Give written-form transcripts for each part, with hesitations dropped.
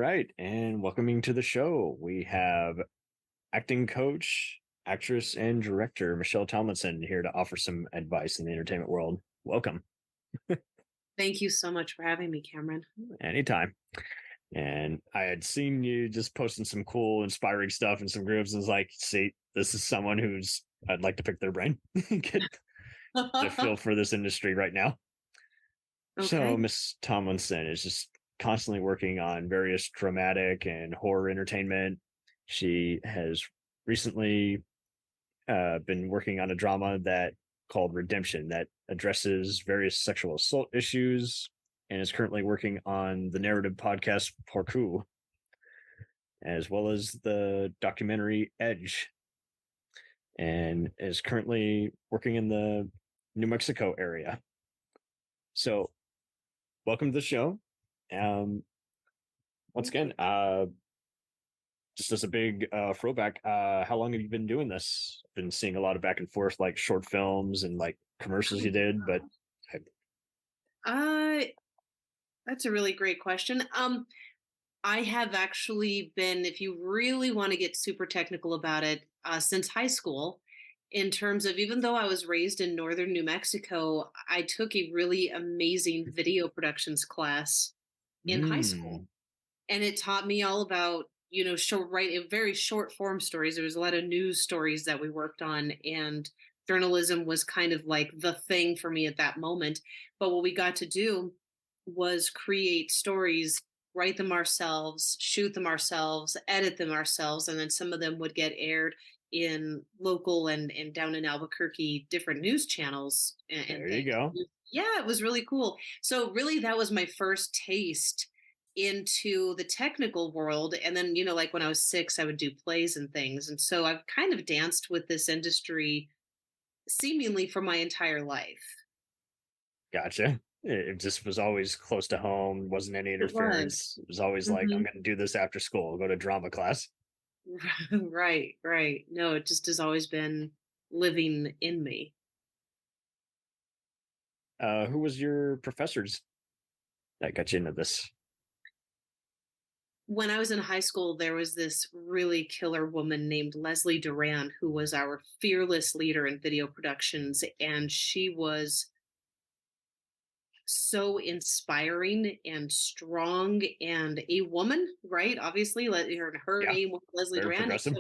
right, and welcoming to the show, we have acting coach, actress, and director Michelle Tomlinson here to offer some advice in the entertainment world. Welcome. Thank you so much for having me, Cameron. Anytime. And I had seen you just posting some cool, inspiring stuff in some groups, and was like, see, this is someone who's I'd like to pick their brain, get a feel for this industry right now. So Okay. Miss Tomlinson is just constantly working on various dramatic and horror entertainment. She has recently been working on a drama that called Redemption that addresses various sexual assault issues, and is currently working on the narrative podcast Parkour, as well as the documentary Edge, and is currently working in the New Mexico area. So, welcome to the show. Um, Once again, just as a big throwback, how long have you been doing this? I've been seeing a lot of back and forth, like short films and like commercials you did, but Uh, that's a really great question. I have actually been, if you really want to get super technical about it, since high school. In terms of, even though I was raised in northern New Mexico, I took a really amazing video productions class in high school, mm, and it taught me all about short, right, very short form stories. There was a lot of news stories that we worked on, and journalism was kind of like the thing for me at that moment. But what we got to do was create stories, write them ourselves, shoot them ourselves, edit them ourselves, and then some of them would get aired in local and down in Albuquerque different news channels and there you things. go. Yeah, it was really cool. So really that was my first taste into the technical world. And then, like when I was 6, I would do plays and things. And so I've kind of danced with this industry seemingly for my entire life. Gotcha. It just was always close to home. Wasn't any It was. interference. It was always like, I'm Hmm. going to do this after school. Go to drama class. Right, right. No, it just has always been living in me. Who was your professors that got you into this? When I was in high school, there was this really killer woman named Leslie Duran, who was our fearless leader in video productions. And she was so inspiring and strong, and a woman, right? Obviously, her Yeah, name was Leslie very Duran. progressive.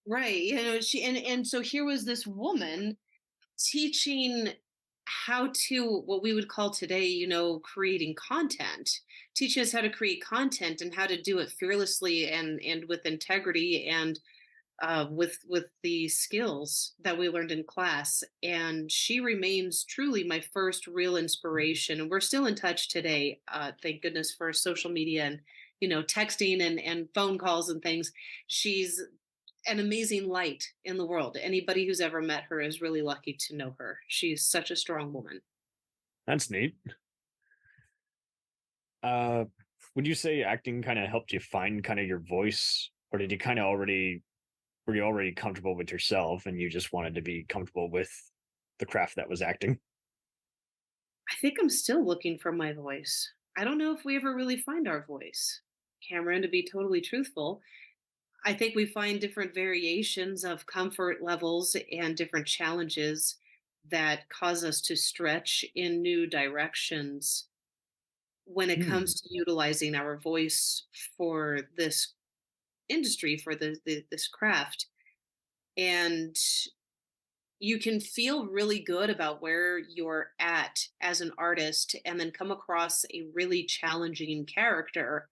Right. She and so here was this woman teaching how to, what we would call today, creating content, teaching us how to create content and how to do it fearlessly and with integrity and with the skills that we learned in class. And she remains truly my first real inspiration. And we're still in touch today. Thank goodness for social media and texting and phone calls and things. She's an amazing light in the world. Anybody who's ever met her is really lucky to know her. She's such a strong woman. That's neat. Uh, would you say acting kind of helped you find kind of your voice, or did you kind of already were you already comfortable with yourself and you just wanted to be comfortable with the craft that was acting? I think I'm still looking for my voice. I don't know if we ever really find our voice, Cameron, to be totally truthful. I think we find different variations of comfort levels and different challenges that cause us to stretch in new directions when it Hmm. comes to utilizing our voice for this industry, for this craft. And you can feel really good about where you're at as an artist and then come across a really challenging character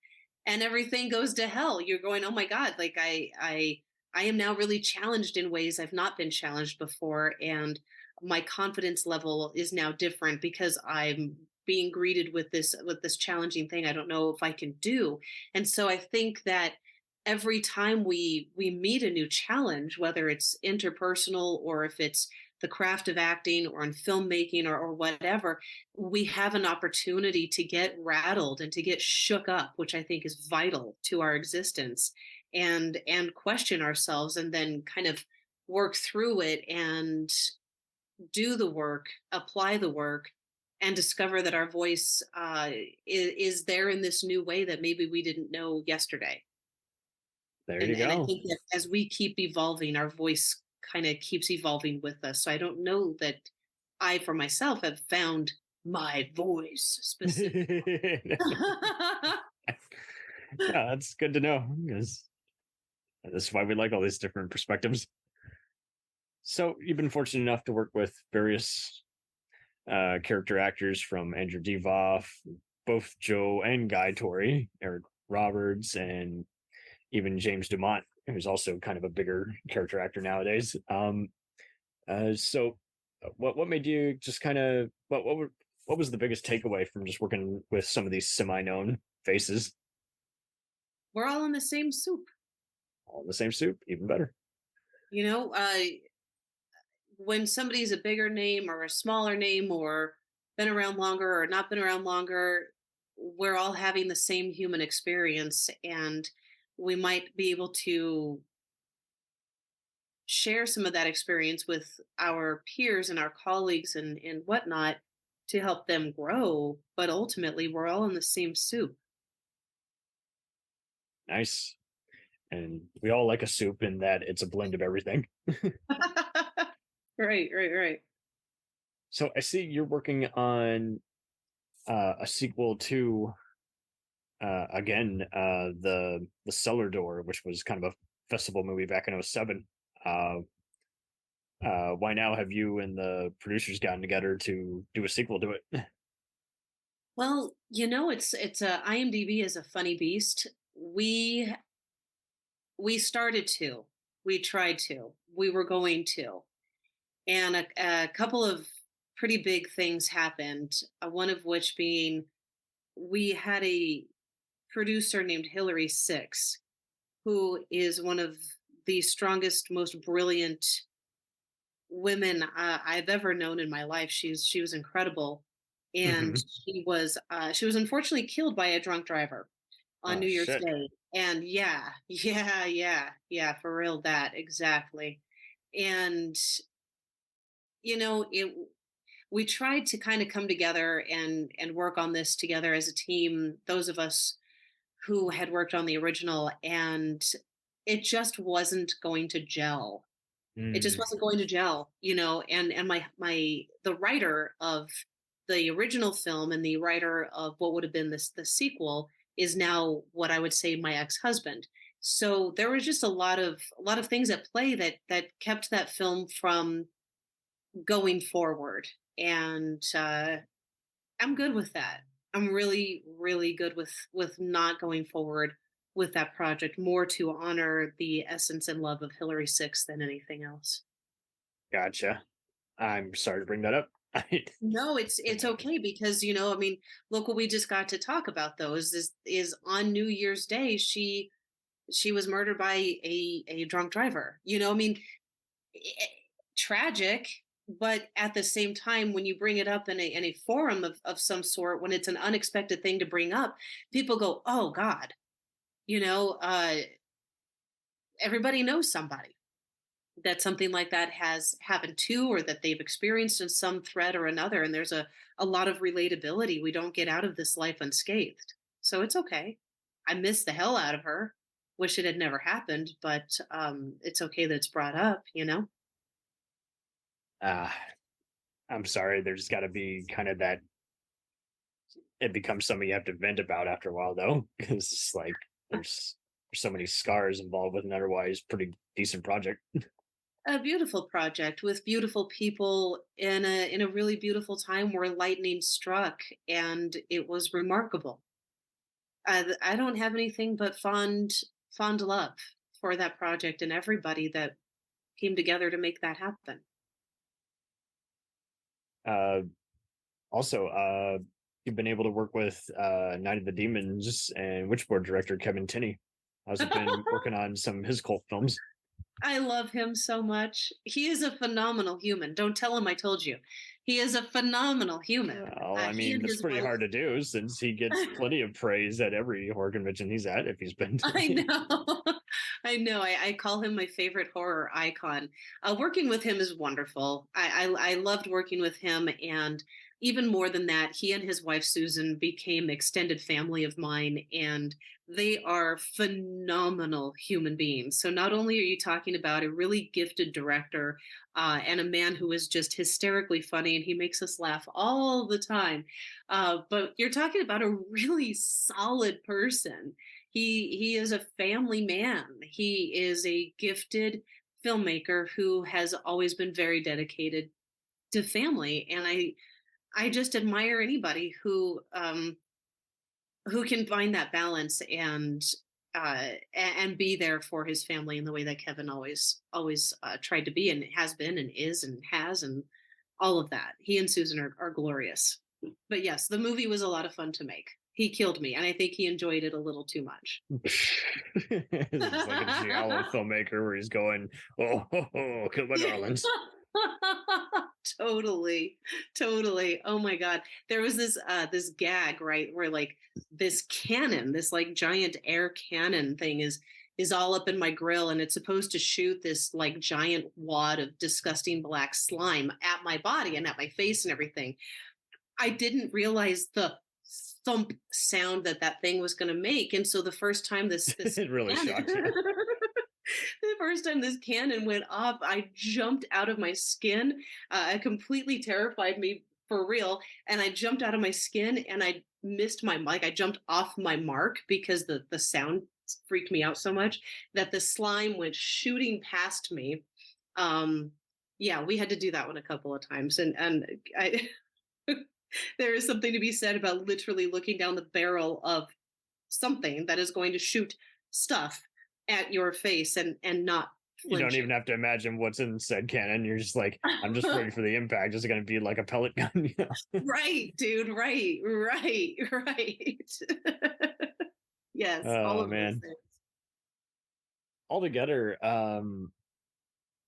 and everything goes to hell. You're going, oh my God, like I am now really challenged in ways I've not been challenged before. And my confidence level is now different because I'm being greeted with this challenging thing I don't know if I can do. And so I think that every time we meet a new challenge, whether it's interpersonal or if it's the craft of acting or in filmmaking or whatever, we have an opportunity to get rattled and to get shook up, which I think is vital to our existence, and question ourselves and then kind of work through it and do the work, apply the work, and discover that our voice is there in this new way that maybe we didn't know yesterday. There you And I go. think that as we keep evolving, our voice kind of keeps evolving with us. So I don't know that I, for myself, have found my voice specifically. Yeah, that's good to know because that's why we like all these different perspectives. So you've been fortunate enough to work with various character actors from Andrew Divoff, both Joe and Guy Torrey, Eric Roberts, and even James Dumont, who's also kind of a bigger character actor nowadays. So what made you just kind of what was the biggest takeaway from just working with some of these semi-known faces? We're all in the same soup. All in the same soup, even better. You know, when somebody's a bigger name or a smaller name or been around longer or not been around longer, we're all having the same human experience, and we might be able to share some of that experience with our peers and our colleagues and whatnot to help them grow. But ultimately, we're all in the same soup. Nice. And we all like a soup in that it's a blend of everything. Right, right, right. So I see you're working on a sequel to the Cellar Door, which was kind of a festival movie back in '07. Uh, why now have you and the producers gotten together to do a sequel to it? Well, you know, it's a IMDb is a funny beast. We started to, we tried to, we were going to, and a couple of pretty big things happened. One of which being we had a producer named Hillary Six, who is one of the strongest, most brilliant women I've ever known in my life. She was incredible, and Hmm. she was unfortunately killed by a drunk driver on Oh New Year's shit! Day. And yeah, yeah, for real, that exactly. And you know, it we tried to kind of come together and work on this together as a team. Those of us who had worked on the original, and it just wasn't going to gel. It just Mm. wasn't going to gel, you know. And my the writer of the original film and the writer of what would have been the sequel is now what I would say my ex-husband. So there was just a lot of things at play that kept that film from going forward. And I'm good with that. I'm really, really good with not going forward with that project, more to honor the essence and love of Hillary Six than anything else. Gotcha. I'm sorry to bring that up. No, it's okay because you know, I mean, look what we just got to talk about though is on New Year's Day she was murdered by a drunk driver. You know, I mean, eh, tragic, but at the same time when you bring it up in a forum of some sort, when it's an unexpected thing to bring up, people go, "Oh god." You know, everybody knows somebody that something like that has happened to or that they've experienced in some thread or another, and there's a lot of relatability. We don't get out of this life unscathed, so it's okay. I miss the hell out of her, wish it had never happened, but it's okay that it's brought up, you know. uh, I'm sorry. There's got to be kind of that. It becomes something you have to vent about after a while, though, because it's like there's so many scars involved with an otherwise pretty decent project. A beautiful project with beautiful people in a really beautiful time where lightning struck, and it was remarkable. I don't have anything but fond love for that project and everybody that came together to make that happen. Uh, Also, you've been able to work with Night of the Demons and Witchboard director Kevin Tenney. How's it been working on some of his cult films? I love him so much. He is a phenomenal human. Don't tell him I told you. He is a phenomenal human. Well, I He mean, and that's his pretty wife. hard to do since he gets plenty of praise at every horror convention he's at if he's been to I any. know. I know. I call him my favorite horror icon. Working with him is wonderful. I loved working with him, and even more than that, he and his wife Susan became extended family of mine, and they are phenomenal human beings. So not only are you talking about a really gifted director and a man who is just hysterically funny, and he makes us laugh all the time, but you're talking about a really solid person. He is a family man. He is a gifted filmmaker who has always been very dedicated to family, and I just admire anybody who can find that balance and be there for his family in the way that Kevin always tried to be, and has been and is and has, and all of that. He and Susan are glorious. But yes, the movie was a lot of fun to make. He killed me, and I think he enjoyed it a little too much. It's like a giallo filmmaker where he's going, oh, kill my darlings. Totally. Oh my god, there was this gag, right, where like this cannon, this like giant air cannon thing is all up in my grill, and it's supposed to shoot this like giant wad of disgusting black slime at my body and at my face and everything. I didn't realize the thump sound that thing was going to make, and so the first time this it really shocked you. The first time this cannon went off, I jumped out of my skin. It completely terrified me for real. And I jumped out of my skin and I missed my mic. I jumped off my mark because the sound freaked me out so much that the slime went shooting past me. Yeah, we had to do that one a couple of times. And I there is something to be said about literally looking down the barrel of something that is going to shoot stuff at your face and not flinching. You don't even have to imagine what's in said cannon. You're just like, I'm just waiting for the impact. It's going to be like a pellet gun. You know? Right, dude. Right. Yes. All of man. those things. Altogether,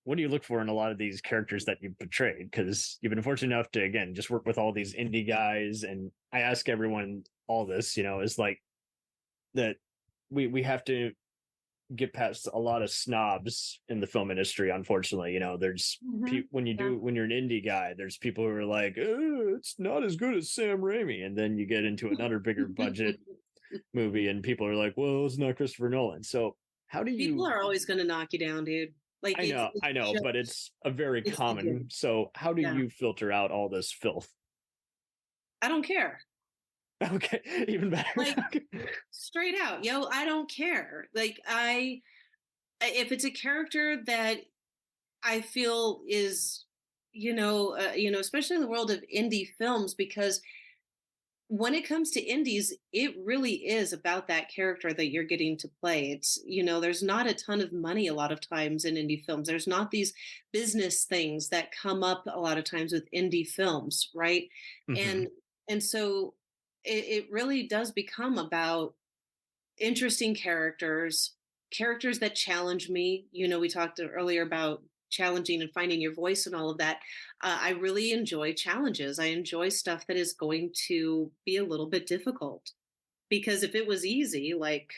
what do you look for in a lot of these characters that you've portrayed? Because you've been fortunate enough to, again, just work with all these indie guys. And I ask everyone all this, is like that we have to get past a lot of snobs in the film industry. Unfortunately, there's when you're an indie guy, there's people who are like, it's not as good as Sam Raimi, and then you get into another bigger budget movie and people are like, well, it's not Christopher Nolan. So how do you? People are always going to knock you down, dude. Like I know, but it's a very common. So how do you filter out all this filth? I don't care. Okay, even better. Like straight out, I don't care. Like if it's a character that I feel is, especially in the world of indie films, because when it comes to indies, it really is about that character that you're getting to play. It's, there's not a ton of money a lot of times in indie films. There's not these business things that come up a lot of times with indie films, right? Mm-hmm. And so it really does become about interesting characters that challenge me. We talked earlier about challenging and finding your voice and all of that. I really enjoy challenges. I enjoy stuff that is going to be a little bit difficult, because if it was easy, like,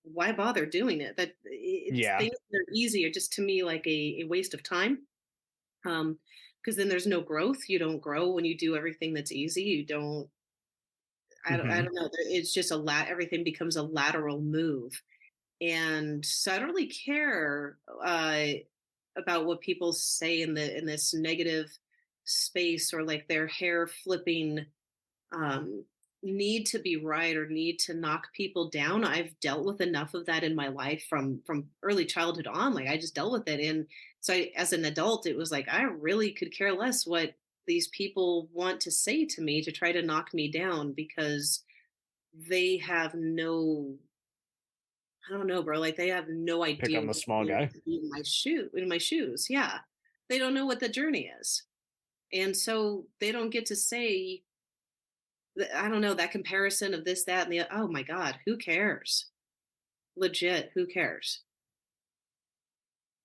why bother doing it? Things that are easy are just, to me, like a waste of time. Because then there's no growth. You don't grow when you do everything that's easy. You don't. I don't know. It's just everything becomes a lateral move. And so I don't really care about what people say in this negative space, or like their hair flipping need to be right or need to knock people down. I've dealt with enough of that in my life from early childhood on. Like, I just dealt with it. And so as an adult, it was like, I really could care less what these people want to say to me to try to knock me down, because they have no, I don't know, bro. Like, they have no idea. Pick on the small guy in my shoes. Yeah. They don't know what the journey is. And so they don't get to say, I don't know, that comparison of this, that, and the, oh my God, who cares? Legit, who cares?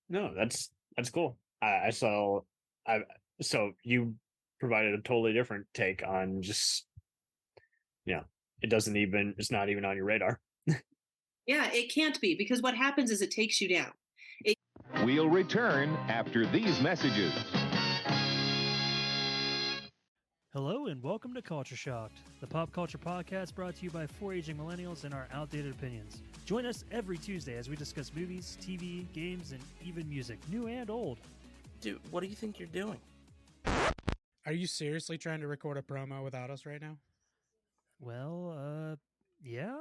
No, that's cool. So you provided a totally different take on just, it's not even on your radar. Yeah, it can't be, because what happens is it takes you down. We'll return after these messages. Hello and welcome to Culture Shocked, the pop culture podcast brought to you by four aging millennials and our outdated opinions. Join us every Tuesday as we discuss movies, TV, games, and even music, new and old. Dude, what do you think you're doing? Are you seriously trying to record a promo without us right now? Well, yeah?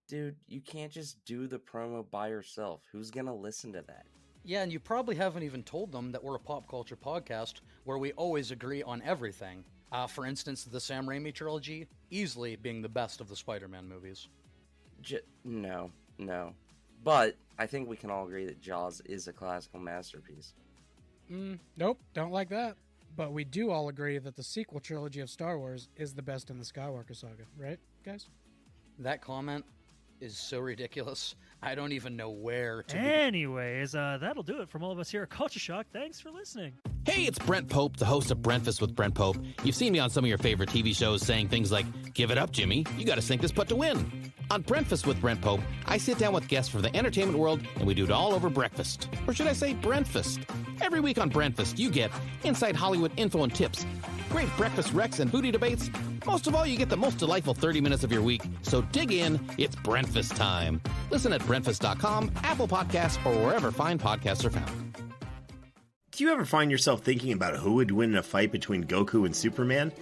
Dude, you can't just do the promo by yourself. Who's gonna listen to that? Yeah, and you probably haven't even told them that we're a pop culture podcast where we always agree on everything. For instance, the Sam Raimi trilogy, easily being the best of the Spider-Man movies. No. But I think we can all agree that Jaws is a classical masterpiece. Nope, don't like that. But we do all agree that the sequel trilogy of Star Wars is the best in the Skywalker saga, right, guys? That comment is so ridiculous. I don't even know where to begin. Anyways, that'll do it from all of us here at Culture Shock. Thanks for listening. Hey, it's Brent Pope, the host of Breakfast with Brent Pope. You've seen me on some of your favorite TV shows saying things like, "Give it up, Jimmy. You got to sink this putt to win." On Breakfast with Brent Pope, I sit down with guests from the entertainment world, and we do it all over breakfast. Or should I say Brentfast? Every week on Brentfast, you get inside Hollywood info and tips, great breakfast recs and booty debates. Most of all, you get the most delightful 30 minutes of your week. So dig in. It's Brentfast time. Listen at Brentfast.com, Apple Podcasts, or wherever fine podcasts are found. Do you ever find yourself thinking about who would win in a fight between Goku and Superman?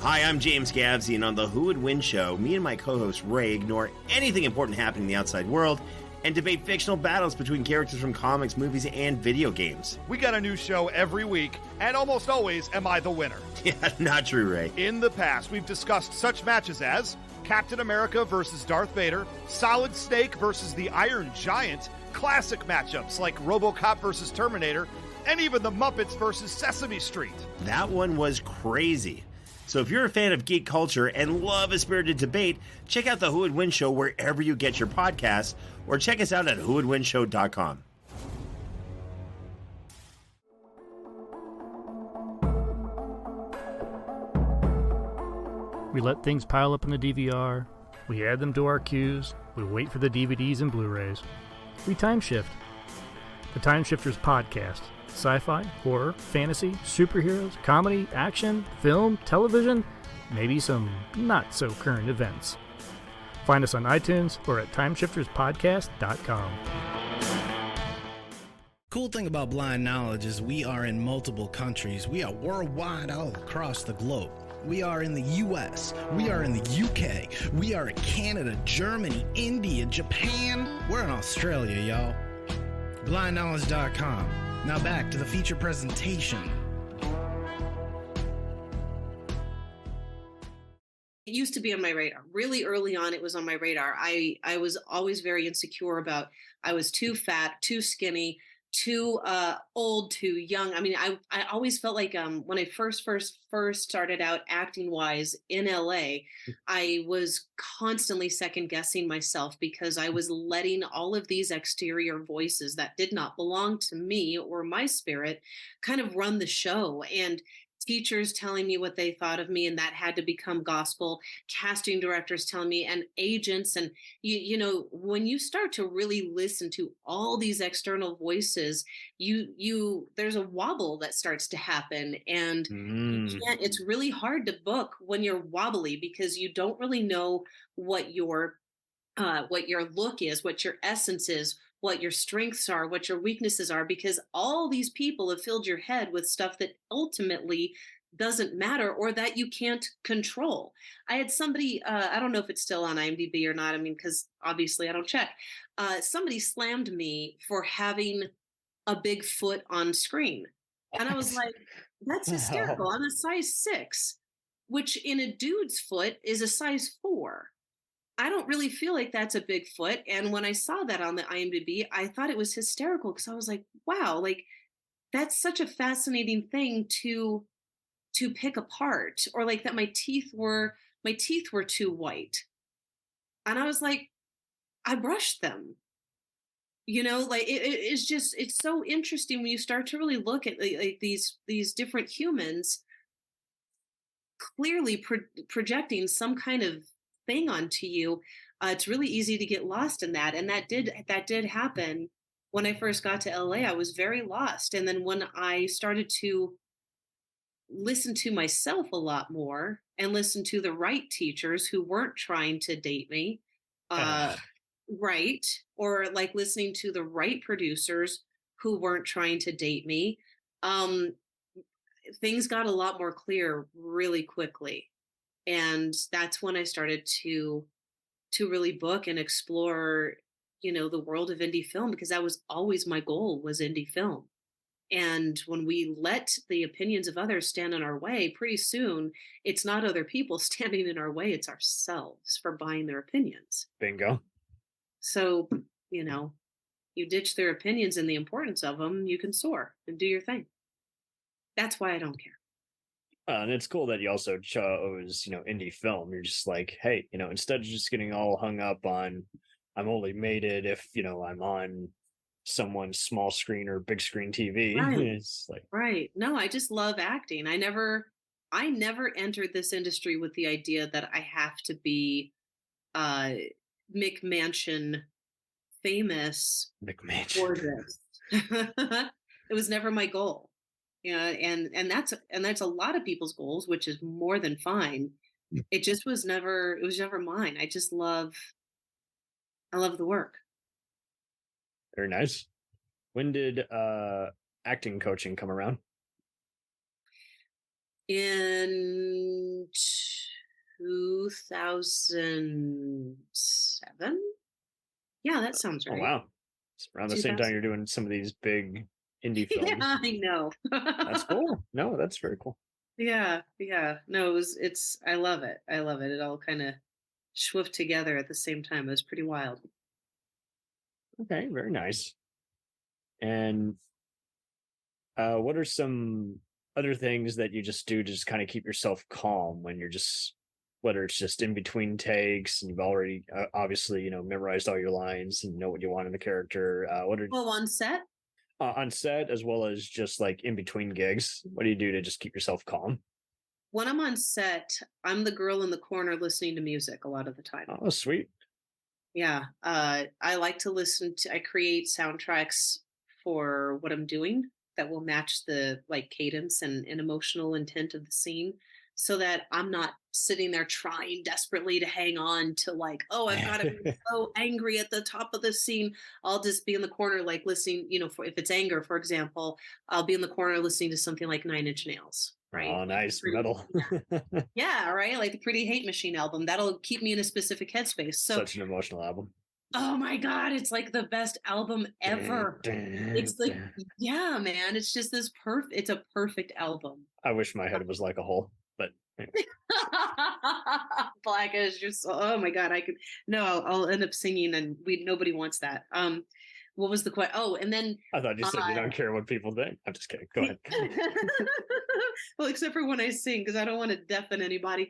Hi, I'm James Gavsey, and on the Who Would Win show, me and my co-host Ray ignore anything important happening in the outside world and debate fictional battles between characters from comics, movies, and video games. We got a new show every week, and almost always am I the winner. Yeah, not true, Ray. In the past, we've discussed such matches as Captain America versus Darth Vader, Solid Snake versus the Iron Giant, classic matchups like RoboCop versus Terminator, and even the Muppets versus Sesame Street. That one was crazy. So if you're a fan of geek culture and love a spirited debate, check out the Who Would Win show wherever you get your podcasts, or check us out at whowouldwinshow.com. We let things pile up in the DVR, we add them to our queues, we wait for the DVDs and Blu-rays. We time shift. The Time Shifters Podcast. Sci-fi, horror, fantasy, superheroes, comedy, action, film, television, maybe some not-so-current events. Find us on iTunes or at timeshifterspodcast.com. Cool thing about Blind Knowledge is we are in multiple countries. We are worldwide all across the globe. We are in the US, we are in the UK, we are in Canada, Germany, India, Japan. We're in Australia, y'all. BlindKnowledge.com. Now back to the feature presentation. It used to be on my radar. Really early on, it was on my radar. I was always very insecure about, I was too fat, too skinny, too old, too young. I mean, I always felt like when I first started out acting wise in LA, I was constantly second guessing myself because I was letting all of these exterior voices that did not belong to me or my spirit kind of run the show. And teachers telling me what they thought of me, and that had to become gospel, casting directors telling me, and agents. And you know, when you start to really listen to all these external voices, there's a wobble that starts to happen, and it's really hard to book when you're wobbly because you don't really know what your look is, what your essence is, what your strengths are, what your weaknesses are, because all these people have filled your head with stuff that ultimately doesn't matter or that you can't control. I had somebody, I don't know if it's still on IMDb or not. I mean, because obviously I don't check. Somebody slammed me for having a big foot on screen. And I was like, that's hysterical. I'm a size 6, which in a dude's foot is a size 4. I don't really feel like that's a big foot. And when I saw that on the IMDb, I thought it was hysterical because I was like, wow, like that's such a fascinating thing to pick apart, or like that my teeth were too white. And I was like, I brushed them. You know, like it's just, it's so interesting when you start to really look at like these different humans clearly projecting some kind of thing onto you. It's really easy to get lost in that, and that did happen when I first got to LA. I was very lost, and then when I started to listen to myself a lot more and listen to the right teachers who weren't trying to date me. Right. Or like listening to the right producers who weren't trying to date me. Things got a lot more clear really quickly. And that's when I started to really book and explore, the world of indie film, because that was always my goal, was indie film. And when we let the opinions of others stand in our way, pretty soon it's not other people standing in our way, it's ourselves for buying their opinions. Bingo. So, you ditch their opinions and the importance of them, you can soar and do your thing. That's why I don't care. And it's cool that you also chose, indie film. You're just like, hey, instead of just getting all hung up on, I'm only made it if, I'm on someone's small screen or big screen TV. Right. It's like, right. No, I just love acting. I never entered this industry with the idea that I have to be McMansion famous for this. It was never my goal. And that's a lot of people's goals, which is more than fine. It was never mine. I love the work. Very nice. When did acting coaching come around? In 2007. Yeah, that sounds right. Oh, wow. It's around the same time you're doing some of these big indie films. Yeah, I know. That's cool. No, that's very cool. Yeah. No, I love it. It all kind of swooped together at the same time. It was pretty wild. Okay, very nice. And what are some other things that you just do to just kind of keep yourself calm when you're just, whether it's just in between takes and you've already obviously, memorized all your lines and know what you want in the character? On set? On set, as well as just like in between gigs, what do you do to just keep yourself calm? When I'm on set, I'm the girl in the corner listening to music a lot of the time. Oh, sweet. Yeah. I like to I create soundtracks for what I'm doing that will match the cadence and emotional intent of the scene, so that I'm not sitting there trying desperately to hang on to I've got to be so angry at the top of the scene. I'll just be in the corner listening, if it's anger, for example, I'll be in the corner listening to something like 9 Inch Nails. Right. Oh, nice. Metal. Yeah, right. Like the Pretty Hate Machine album. That'll keep me in a specific headspace. So such an emotional album. Oh my God, it's like the best album ever. It's like, yeah, man, it's just it's a perfect album. I wish my head was like a hole, but anyway. Black is just, oh my God, I'll end up singing and nobody wants that. What was the question? Oh, and then I thought you said you don't care what people think. I'm just kidding. Go ahead. Well, except for when I sing, because I don't want to deafen anybody.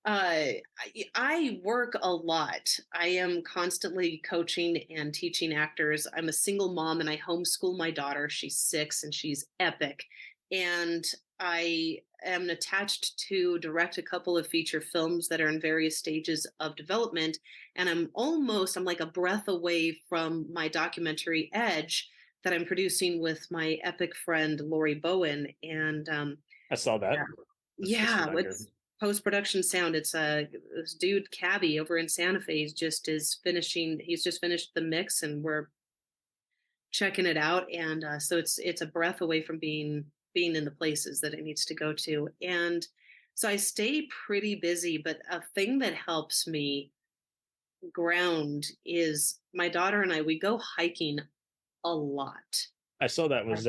I work a lot. I am constantly coaching and teaching actors. I'm a single mom and I homeschool my daughter. She's 6 and she's epic. And I am attached to direct a couple of feature films that are in various stages of development. And I'm like a breath away from my documentary Edge that I'm producing with my epic friend, Lori Bowen. And I saw that. Yeah. It's post-production sound. It's this dude Cabby over in Santa Fe he's just finished the mix and we're checking it out. And so it's a breath away from being in the places that it needs to go to. And so I stay pretty busy, but a thing that helps me ground is my daughter and we go hiking a lot. I saw that was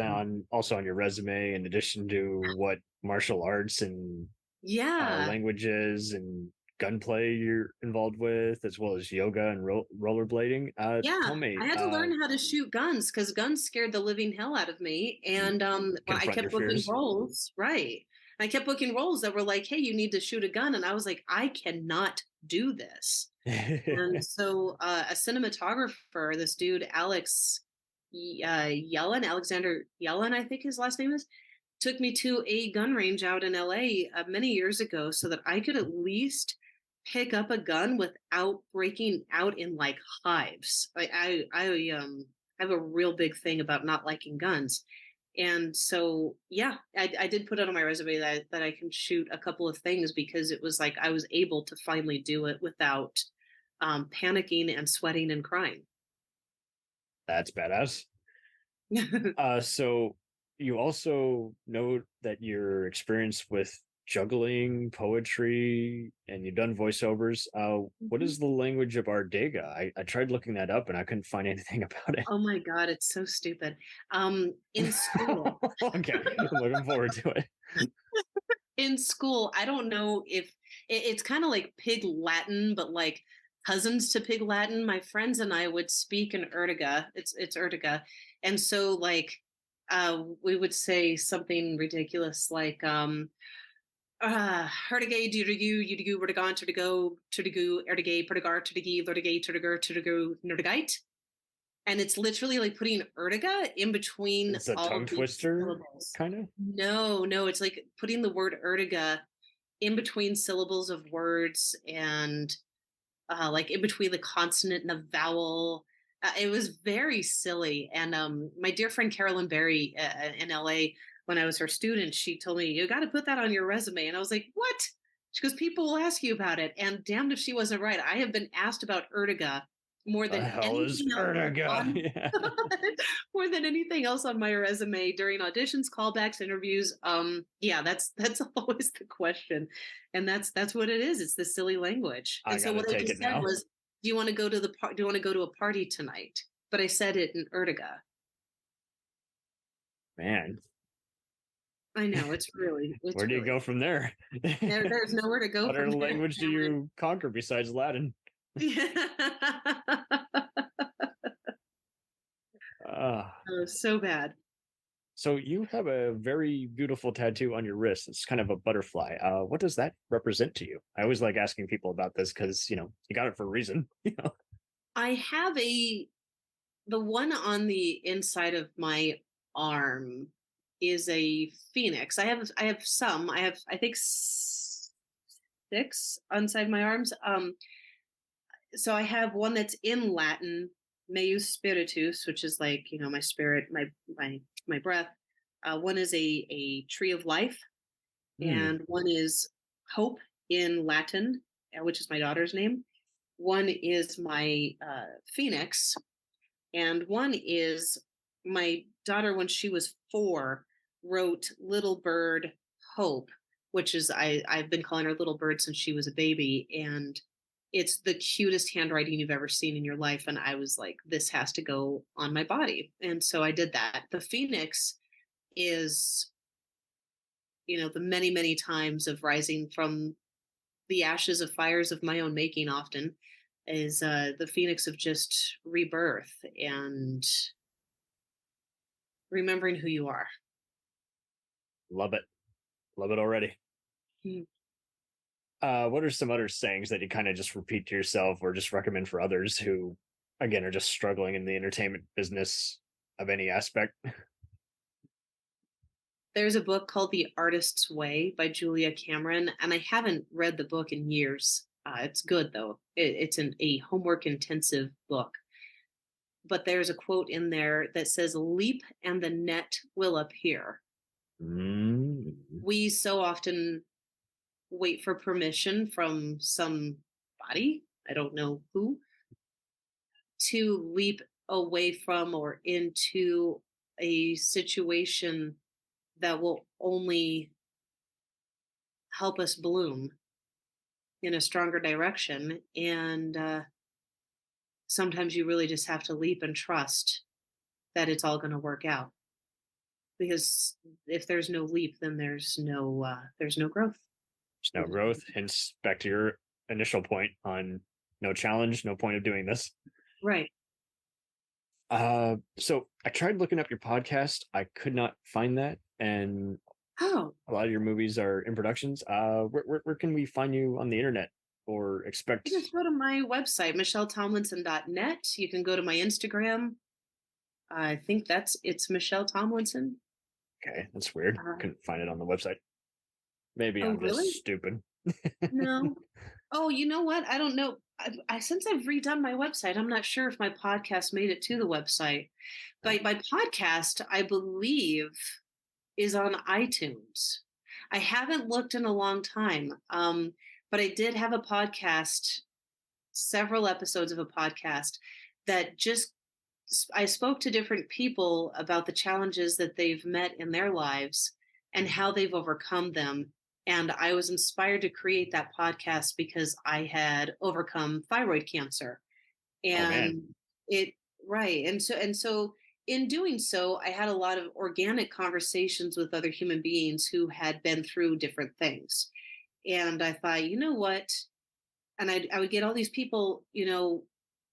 also on your resume, in addition to what martial arts and languages and gunplay you're involved with, as well as yoga and rollerblading. Tell me, I had to learn how to shoot guns because guns scared the living hell out of me. And I kept booking roles, right? I kept booking roles that were like, "Hey, you need to shoot a gun," and I was like, "I cannot do this." And so a cinematographer, this dude Alexander Yellen, I think his last name is, took me to a gun range out in LA many years ago so that I could at least pick up a gun without breaking out in like hives. I have a real big thing about not liking guns. And so, yeah, I did put it on my resume that I can shoot a couple of things, because it was like I was able to finally do it without panicking and sweating and crying. That's badass. So you also know that your experience with juggling, poetry, and you've done voiceovers. What is the language of Ardega? I tried looking that up and I couldn't find anything about it. Oh my God, it's so stupid. In school. Okay, I'm looking forward to it. In school, I don't know if it's kind of like Pig Latin, but like cousins to Pig Latin. My friends and I would speak in Erdega. It's Erdega. And so like we would say something ridiculous like Herdige, Dudigu, Udigu, Vertigon, Turdigo, Turdigu, Erdige, Perdigar, Turdige, Vertige, Turdigur, Turdigu, Nerdigite. And it's literally like putting Ertiga in between. It's a tongue twister, kind of? No, it's like putting the word Ertiga in between syllables of words, and like in between the consonant and the vowel. It was very silly. And my dear friend Carolyn Berry in LA, when I was her student, she told me, you got to put that on your resume. And I was like, what? She goes, people will ask you about it. And damned if she wasn't right. I have been asked about Ertiga more than anything else more than anything else on my resume during auditions, callbacks, interviews. Yeah, that's always the question. And that's what it is. It's the silly language. And so what I just said was, do you want to go to a party tonight? But I said it in Ertiga. Man. I know, it's where do you go from there? There's nowhere to go. What other language do you conquer besides Latin? Oh, so bad. So you have a very beautiful tattoo on your wrist. It's kind of a butterfly. What does that represent to you? I always like asking people about this because, you got it for a reason. I have the one on the inside of my arm is a phoenix. I have some. I think 6 inside my arms. So I have one that's in Latin, Meus Spiritus, which is like, my spirit, my breath. One is a tree of life, and one is hope in Latin, which is my daughter's name. One is my phoenix, and one is my daughter, when she was 4, wrote Little Bird Hope, which is I've been calling her Little Bird since she was a baby, and it's the cutest handwriting you've ever seen in your life. And I was like, this has to go on my body. And so I did that. The phoenix is, the many, many times of rising from the ashes of fires of my own making, often is the phoenix of just rebirth and remembering who you are. Love it already. What are some other sayings that you kind of just repeat to yourself or just recommend for others who, again, are just struggling in the entertainment business of any aspect? There's a book called The Artist's Way by Julia Cameron, and I haven't read the book in years. It's good, though. It's a homework-intensive book. But there's a quote in there that says, leap and the net will appear. We so often wait for permission from somebody, I don't know who, to leap away from or into a situation that will only help us bloom in a stronger direction. And sometimes you really just have to leap and trust that it's all going to work out. Because if there's no leap, then there's no growth. There's no growth. Hence, back to your initial point on no challenge, no point of doing this. Right. So I tried looking up your podcast. I could not find that. And a lot of your movies are in productions. Where can we find you on the internet or expect? You just go to my website, michelletomlinson.net. You can go to my Instagram. I think it's Michelle Tomlinson. Okay, that's weird. Couldn't find it on the website. Maybe I'm really? just stupid. No. Oh, you know what? I don't know. Since I've redone my website, I'm not sure if my podcast made it to the website. But my podcast, I believe, is on iTunes. I haven't looked in a long time, but I did have a podcast, several episodes of a podcast that just I spoke to different people about the challenges that they've met in their lives and how they've overcome them. And I was inspired to create that podcast because I had overcome thyroid cancer. Oh man. And it right. And so in doing so, I had a lot of organic conversations with other human beings who had been through different things. And I thought, you know what? And I would get all these people,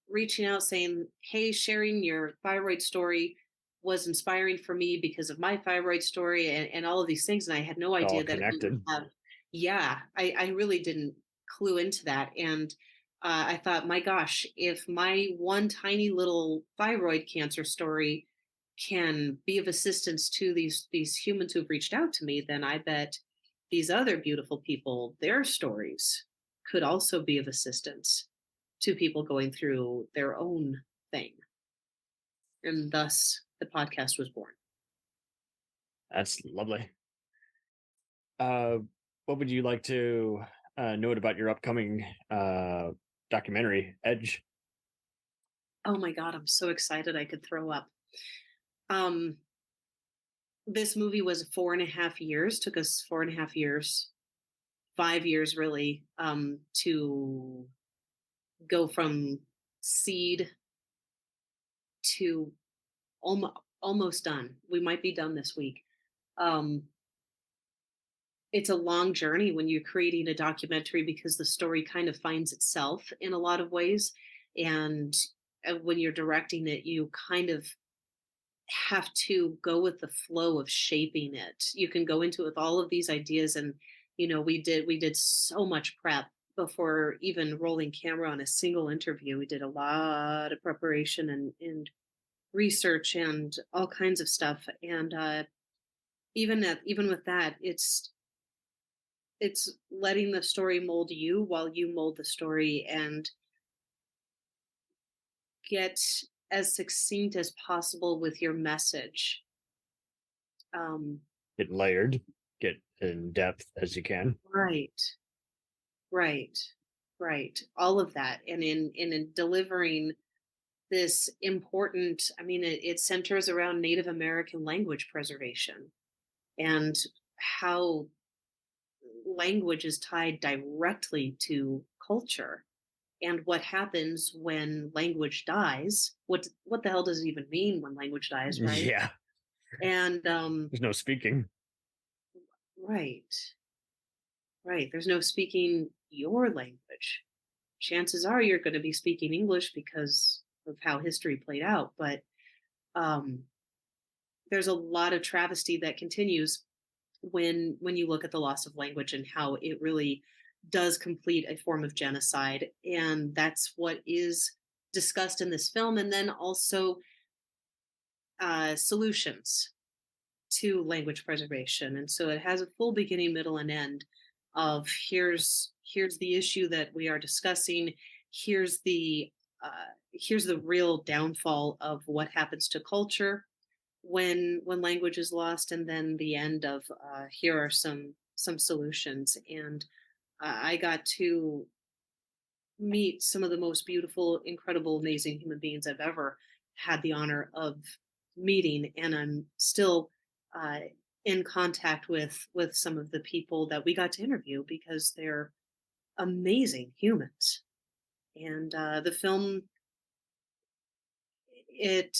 reaching out saying, hey, sharing your thyroid story was inspiring for me because of my thyroid story and all of these things. And I had no It's all idea that it would connected. have, yeah, I really didn't clue into that. And I thought, my gosh, if my one tiny little thyroid cancer story can be of assistance to these humans who've reached out to me, then I bet these other beautiful people, their stories could also be of assistance to people going through their own thing. And thus the podcast was born. That's lovely. What would you like to note about your upcoming documentary, Edge? Oh my God, I'm so excited I could throw up. This movie was 4.5 years, took us 4.5 years, 5 years really, to go from seed to almost done. We might be done this week. It's a long journey when you're creating a documentary because the story kind of finds itself in a lot of ways. And when you're directing it, you kind of have to go with the flow of shaping it. You can go into it with all of these ideas, and we did so much prep before even rolling camera on a single interview. We did a lot of preparation and research and all kinds of stuff. And even with that, it's letting the story mold you while you mold the story and get as succinct as possible with your message. Get layered, get in depth as you can. Right. All of that. And in delivering this important, it centers around Native American language preservation and how language is tied directly to culture and what happens when language dies. What the hell does it even mean when language dies, right? Yeah. And there's no speaking. Right. There's no speaking your language. Chances are you're going to be speaking English because of how history played out. But there's a lot of travesty that continues when you look at the loss of language and how it really does complete a form of genocide. And that's what is discussed in this film. And then also solutions to language preservation. And so it has a full beginning, middle, and end of here's the issue that we are discussing. Here's the real downfall of what happens to culture when language is lost, and then the end of here are some solutions. And I got to meet some of the most beautiful, incredible, amazing human beings I've ever had the honor of meeting, and I'm still in contact with some of the people that we got to interview because they're amazing humans. And the film, it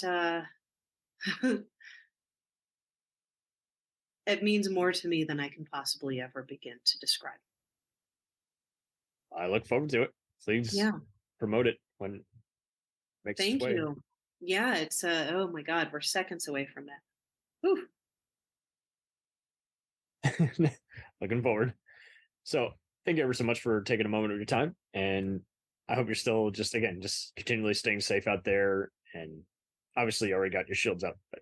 it means more to me than I can possibly ever begin to describe. I look forward to it. Please promote it when it makes its way. Thank you. Yeah, it's oh my God, we're seconds away from that. Whew. Looking forward. So thank you ever so much for taking a moment of your time, and I hope you're still just continually staying safe out there. And obviously you already got your shields up, but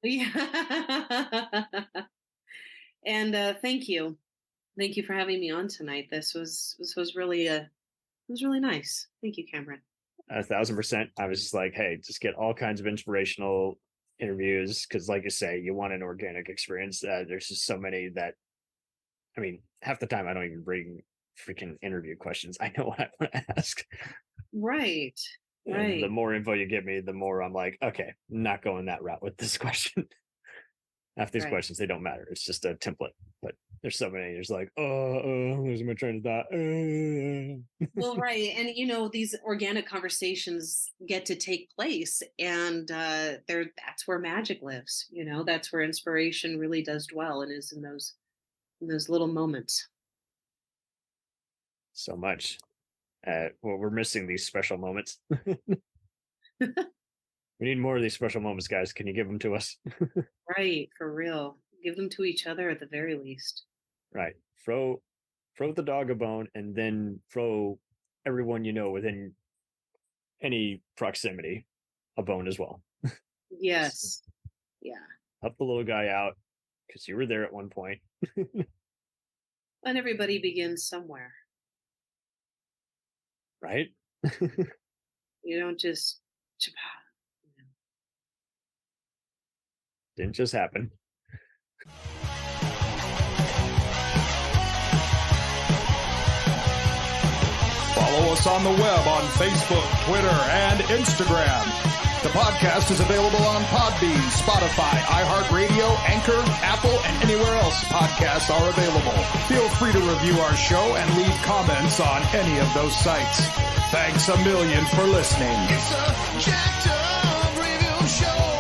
Yeah. And thank you. Thank you for having me on tonight. This was really it was really nice. Thank you, Cameron. 1,000%. I was just like, hey, just get all kinds of inspirational interviews, because like you say, you want an organic experience. There's just so many that, I mean, half the time I don't even bring freaking interview questions. I know what I want to ask. Right. And the more info you give me, the more I'm like, okay, I'm not going that route with this question. Half these questions, they don't matter. It's just a template. But there's so many. There's like, losing my train of thought. Well, right. And, these organic conversations get to take place. And that's where magic lives. That's where inspiration really does dwell, and is in those little moments. So much. Well, we're missing these special moments. We need more of these special moments, guys. Can you give them to us? Right, for real. Give them to each other at the very least. Right. Throw the dog a bone, and then throw everyone within any proximity a bone as well. Yes. Yeah. Help the little guy out, because you were there at one point. And everybody begins somewhere. Right? You don't just... Didn't just happen. Follow us on the web on Facebook, Twitter, and Instagram. The podcast is available on Podbean, Spotify, iHeartRadio, Anchor, Apple, and anywhere else podcasts are available. Feel free to review our show and leave comments on any of those sites. Thanks a million for listening. It's a jacked up review show.